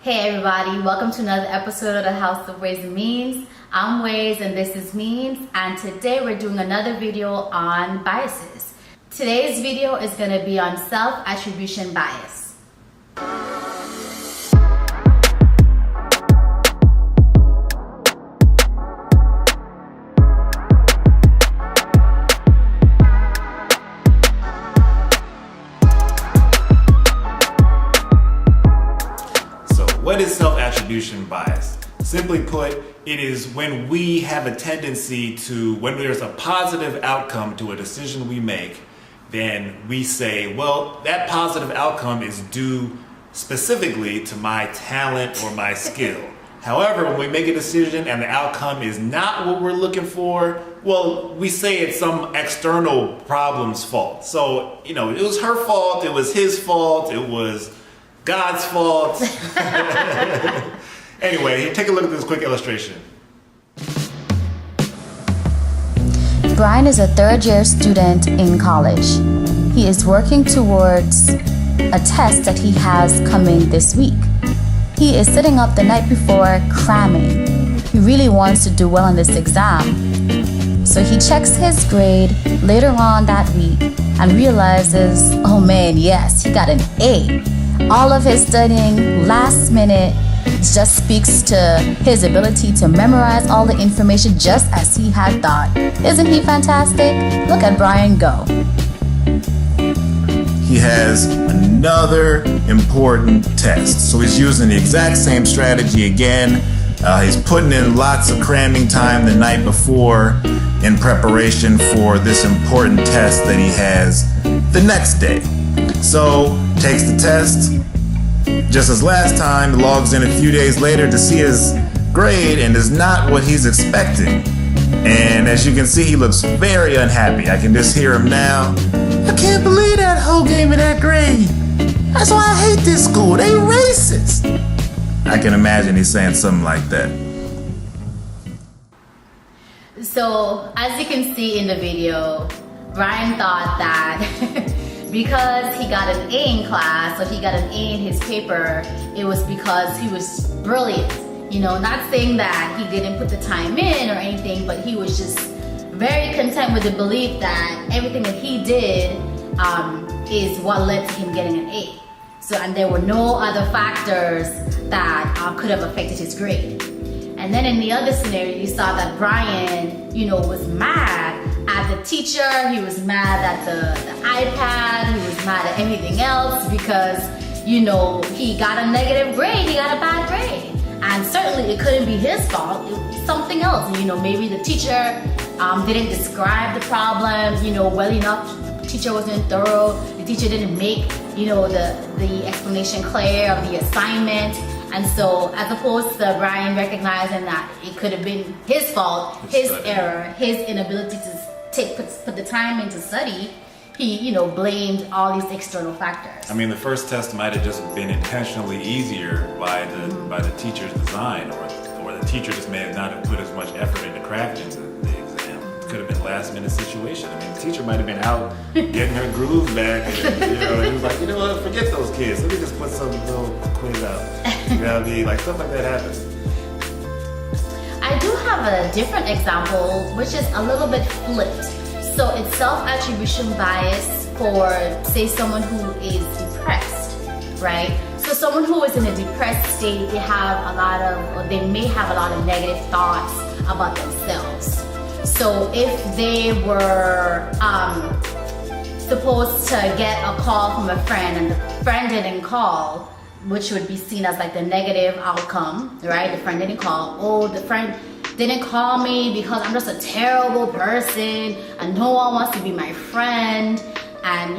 Hey everybody, welcome to another episode of the House of Ways and Means. I'm Ways and this is Means, and today we're doing another video on biases. Today's video is going to be on self-attribution bias. What is self-attribution bias? Simply put, it is when we have a tendency to, when there's a positive outcome to a decision we make, then we say, well, that positive outcome is due specifically to my talent or my skill. However, when we make a decision and the outcome is not what we're looking for, well, we say it's some external problem's fault. So, it was her fault, it was his fault, it was God's fault. Anyway, take a look at this quick illustration. Brian is a third-year student in college. He is working towards a test that he has coming this week. He is sitting up the night before cramming. He really wants to do well on this exam. So he checks his grade later on that week and realizes, oh man, yes, he got an A. All of his studying last minute just speaks to his ability to memorize all the information just as he had thought. Isn't he fantastic? Look at Brian go. He has another important test. So he's using the exact same strategy again. He's putting in lots of cramming time the night before in preparation for this important test that he has the next day. So takes the test, just as last time, logs in a few days later to see his grade and is not what he's expecting. And as you can see, he looks very unhappy. I can just hear him now. I can't believe that hoe gave me that grade. That's why I hate this school. They racist. I can imagine he's saying something like that. So, as you can see in the video, Brian thought that because he got an A in class, or he got an A in his paper, it was because he was brilliant. Not saying that he didn't put the time in or anything, but he was just very content with the belief that everything that he did is what led to him getting an A. So, and there were no other factors that could have affected his grade. And then in the other scenario, you saw that Brian, was mad at the teacher, he was mad at the iPad, he was mad at anything else because, he got a negative grade, he got a bad grade. And certainly it couldn't be his fault, it was something else. Maybe the teacher didn't describe the problem, well enough, the teacher wasn't thorough, the teacher didn't make, the explanation clear of the assignment. And so, as opposed to Brian recognizing that it could have been his fault, his error, his inability to put the time in to study, he, blamed all these external factors. I mean, the first test might have just been intentionally easier by the teacher's design, or the teacher just may have not have put as much effort into crafting the exam. It could have been a last-minute situation. I mean, the teacher might have been out getting her groove back, and he was like, what, forget those kids. Let me just put some little quiz out. Stuff like that happens. I do have a different example, which is a little bit flipped. So it's self-attribution bias for, say, someone who is depressed, right? So someone who is in a depressed state, they may have a lot of negative thoughts about themselves. So if they were supposed to get a call from a friend and the friend didn't call, which would be seen as like the negative outcome, right? The friend didn't call. Oh, the friend didn't call me because I'm just a terrible person and no one wants to be my friend. And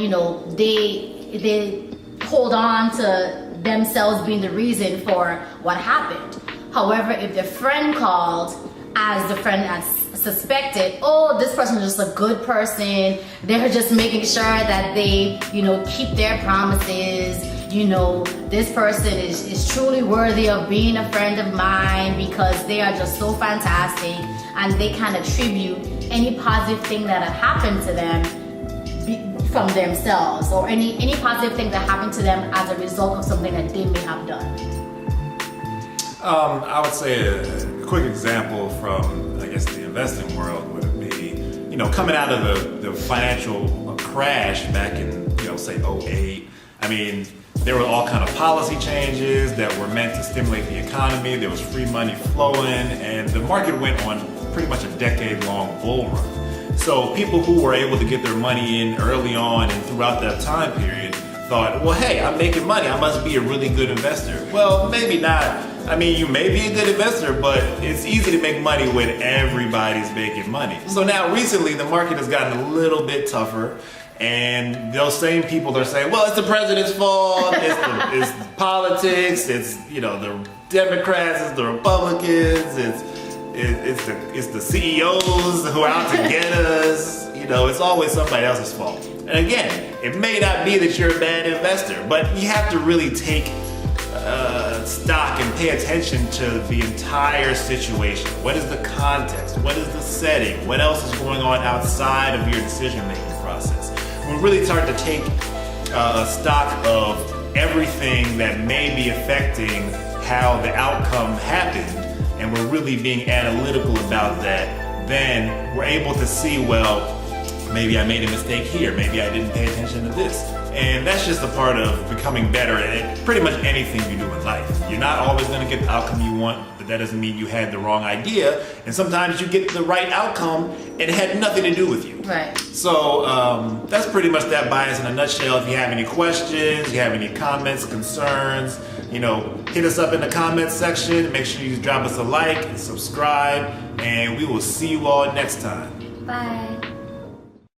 they hold on to themselves being the reason for what happened. However, if the friend called, as the friend has suspected, oh, this person is just a good person, they're just making sure that they, keep their promises, this person is truly worthy of being a friend of mine because they are just so fantastic, and they can attribute any positive thing that had happened to them from themselves, or any positive thing that happened to them as a result of something that they may have done. I would say a quick example from, I guess, the investing world would be, coming out of the financial crash back in, say 2008. I mean, there were all kind of policy changes that were meant to stimulate the economy. There was free money flowing, and the market went on pretty much a decade-long bull run. So people who were able to get their money in early on and throughout that time period thought, well, hey, I'm making money. I must be a really good investor. Well, maybe not. I mean, you may be a good investor, but it's easy to make money when everybody's making money. So now recently the market has gotten a little bit tougher, and those same people are saying, well, it's the president's fault, it's politics, it's the Democrats, it's the Republicans, it's the CEOs who are out to get us. It's always somebody else's fault. And again, it may not be that you're a bad investor, but you have to really take stock and pay attention to the entire situation. What is the context? What is the setting? What else is going on outside of your decision-making process? We really start to take stock of everything that may be affecting how the outcome happened, and we're really being analytical about that. Then we're able to see, well, maybe I made a mistake here. Maybe I didn't pay attention to this. And that's just a part of becoming better at pretty much anything you do in life. You're not always going to get the outcome you want, but that doesn't mean you had the wrong idea. And sometimes you get the right outcome and it had nothing to do with you. Right. So that's pretty much that bias in a nutshell. If you have any questions, you have any comments, concerns, hit us up in the comments section. Make sure you drop us a like and subscribe, and we will see you all next time. Bye.